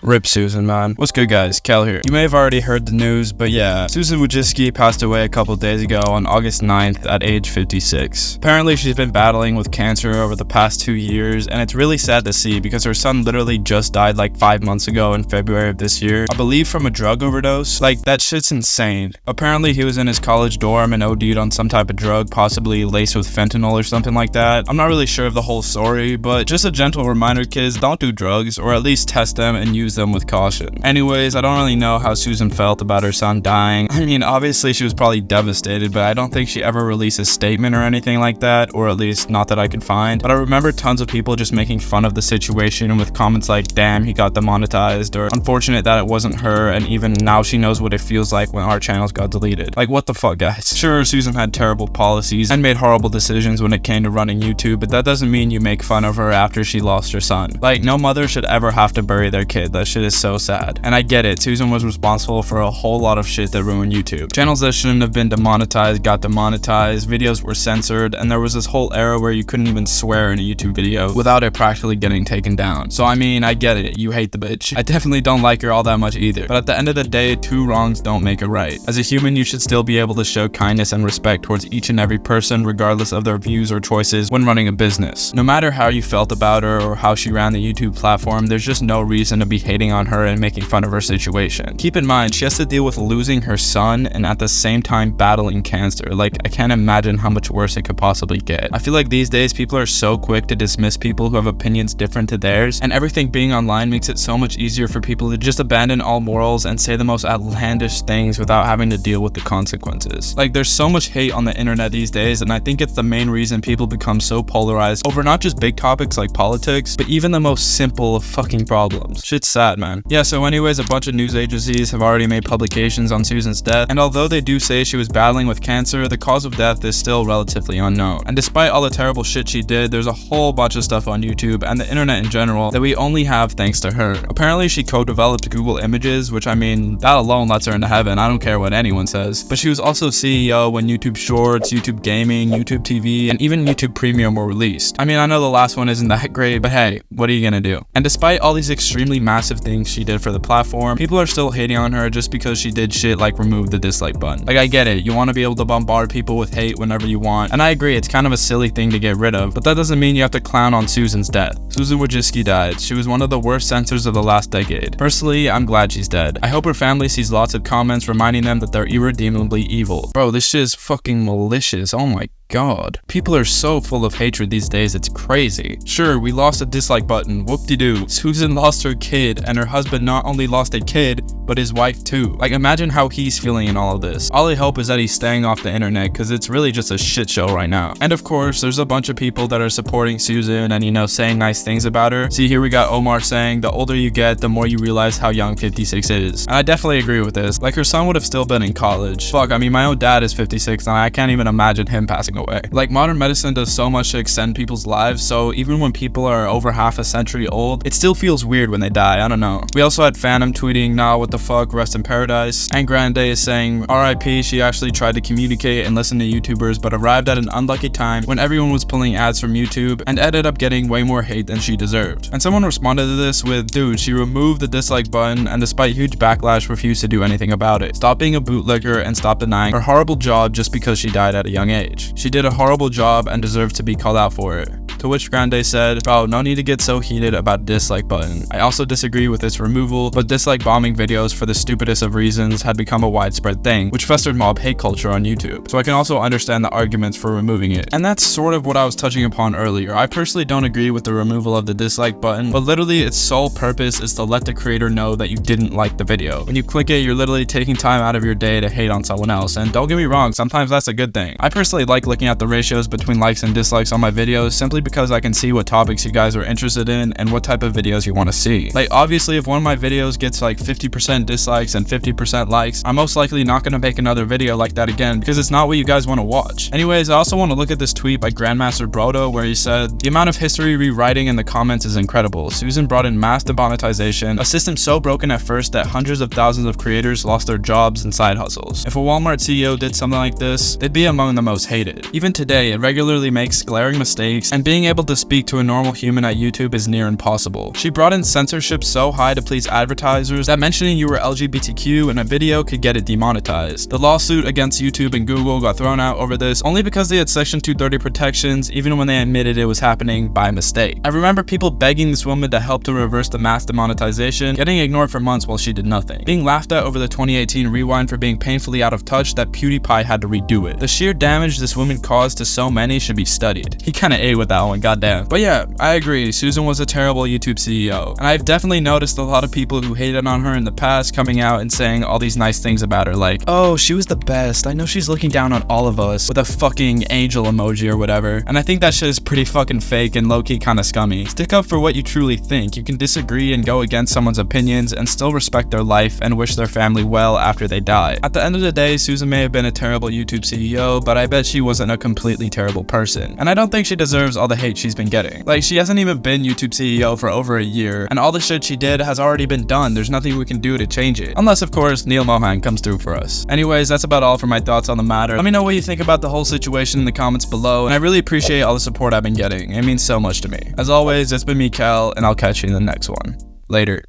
Rip Susan, man. What's good, guys? Kel here. You may have already heard the news, but yeah, Susan Wojcicki passed away a couple days ago on August 9th at age 56. Apparently, she's been battling with cancer over the past 2 years, and it's really sad to see because her son literally just died like 5 months ago in February of this year. I believe from a drug overdose. Like, that shit's insane. Apparently, he was in his college dorm and OD'd on some type of drug, possibly laced with fentanyl or something like that. I'm not really sure of the whole story, but just a gentle reminder, kids, don't do drugs, or at least test them and use them with caution. Anyways, I don't really know how Susan felt about her son dying. I mean, obviously she was probably devastated, but I don't think she ever released a statement or anything like that, or at least not that I could find. But I remember tons of people just making fun of the situation with comments like, damn, he got demonetized, or unfortunate that it wasn't her, and even now she knows what it feels like when our channels got deleted. Like, what the fuck, guys? Sure, Susan had terrible policies and made horrible decisions when it came to running YouTube, but that doesn't mean you make fun of her after she lost her son. Like, no mother should ever have to bury their kid. That shit is so sad. And I get it, Susan was responsible for a whole lot of shit that ruined YouTube. Channels that shouldn't have been demonetized got demonetized, videos were censored, and there was this whole era where you couldn't even swear in a YouTube video without it practically getting taken down. So I mean, I get it, you hate the bitch. I definitely don't like her all that much either. But at the end of the day, 2 wrongs don't make a right. As a human, you should still be able to show kindness and respect towards each and every person, regardless of their views or choices when running a business. No matter how you felt about her or how she ran the YouTube platform, there's just no reason to be hating on her and making fun of her situation. Keep in mind, she has to deal with losing her son and at the same time battling cancer. Like, I can't imagine how much worse it could possibly get. I feel like these days people are so quick to dismiss people who have opinions different to theirs, and everything being online makes it so much easier for people to just abandon all morals and say the most outlandish things without having to deal with the consequences. Like, there's so much hate on the internet these days, and I think it's the main reason people become so polarized over not just big topics like politics, but even the most simple of fucking problems. Shit's sad, man. Yeah, so anyways, a bunch of news agencies have already made publications on Susan's death, and although they do say she was battling with cancer, the cause of death is still relatively unknown. And despite all the terrible shit she did, there's a whole bunch of stuff on YouTube and the internet in general that we only have thanks to her. Apparently she co-developed Google Images, which I mean, that alone lets her into heaven. I don't care what anyone says. But she was also CEO when YouTube Shorts, YouTube Gaming, YouTube TV, and even YouTube Premium were released. I mean, I know the last one isn't that great, but hey, what are you gonna do? And despite all these extremely massive things she did for the platform, people are still hating on her just because she did shit like remove the dislike button. Like, I get it, you want to be able to bombard people with hate whenever you want, and I agree, it's kind of a silly thing to get rid of, but that doesn't mean you have to clown on Susan's death. Susan Wojcicki died. She was one of the worst censors of the last decade. Personally, I'm glad she's dead. I hope her family sees lots of comments reminding them that they're irredeemably evil. Bro, this shit is fucking malicious. Oh my god. People are so full of hatred these days, it's crazy. Sure, we lost a dislike button, whoop-de-doo. Susan lost her kid, and her husband not only lost a kid, but his wife too. Like, imagine how he's feeling in all of this. All I hope is that he's staying off the internet, cause it's really just a shit show right now. And of course, there's a bunch of people that are supporting Susan and, you know, saying nice things about her. See, here we got Omar saying, the older you get, the more you realize how young 56 is. And I definitely agree with this. Like, her son would have still been in college. Fuck, I mean, my own dad is 56 and I can't even imagine him passing away. Like, modern medicine does so much to extend people's lives, so even when people are over half a century old, it still feels weird when they die. I don't know. We also had Phantom tweeting, nah, what the fuck, rest in paradise. And Grande is saying, RIP, she actually tried to communicate and listen to YouTubers, but arrived at an unlucky time when everyone was pulling ads from YouTube and ended up getting way more hate than she deserved. And someone responded to this with, dude, she removed the dislike button and despite huge backlash refused to do anything about it. Stop being a bootlegger and stop denying her horrible job just because she died at a young age. She did a horrible job and deserves to be called out for it. To which Grande said, bro, no need to get so heated about a dislike button. I also disagree with its removal, but dislike bombing videos for the stupidest of reasons had become a widespread thing, which festered mob hate culture on YouTube. So I can also understand the arguments for removing it. And that's sort of what I was touching upon earlier. I personally don't agree with the removal of the dislike button, but literally its sole purpose is to let the creator know that you didn't like the video. When you click it, you're literally taking time out of your day to hate on someone else. And don't get me wrong, sometimes that's a good thing. I personally like looking at the ratios between likes and dislikes on my videos simply because I can see what topics you guys are interested in and what type of videos you want to see. Like, obviously, if one of my videos gets like 50% dislikes and 50% likes, I'm most likely not going to make another video like that again because it's not what you guys want to watch. Anyways, I also want to look at this tweet by Grandmaster Brodo where he said, the amount of history rewriting in the comments is incredible. Susan brought in mass demonetization, a system so broken at first that hundreds of thousands of creators lost their jobs and side hustles. If a Walmart CEO did something like this, they'd be among the most hated. Even today, it regularly makes glaring mistakes, and being being able to speak to a normal human at YouTube is near impossible. She brought in censorship so high to please advertisers that mentioning you were LGBTQ in a video could get it demonetized. The lawsuit against YouTube and Google got thrown out over this only because they had Section 230 protections even when they admitted it was happening by mistake. I remember people begging this woman to help to reverse the mass demonetization, getting ignored for months while she did nothing. Being laughed at over the 2018 rewind for being painfully out of touch that PewDiePie had to redo it. The sheer damage this woman caused to so many should be studied. He kinda ate with that one, goddamn. But yeah, I agree, Susan was a terrible YouTube CEO, and I've definitely noticed a lot of people who hated on her in the past coming out and saying all these nice things about her, like, oh, she was the best, I know she's looking down on all of us, with a fucking angel emoji or whatever, and I think that shit is pretty fucking fake and low-key kinda scummy. Stick up for what you truly think. You can disagree and go against someone's opinions and still respect their life and wish their family well after they die. At the end of the day, Susan may have been a terrible YouTube CEO, but I bet she wasn't a completely terrible person, and I don't think she deserves all the hate she's been getting. Like, she hasn't even been YouTube CEO for over a year, and all the shit she did has already been done. There's nothing we can do to change it, unless of course Neil Mohan comes through for us. Anyways, that's about all for my thoughts on the matter. Let me know what you think about the whole situation in the comments below, and I really appreciate all the support I've been getting. It means so much to me. As always, it's been me, Cal, and I'll catch you in the next one. Later.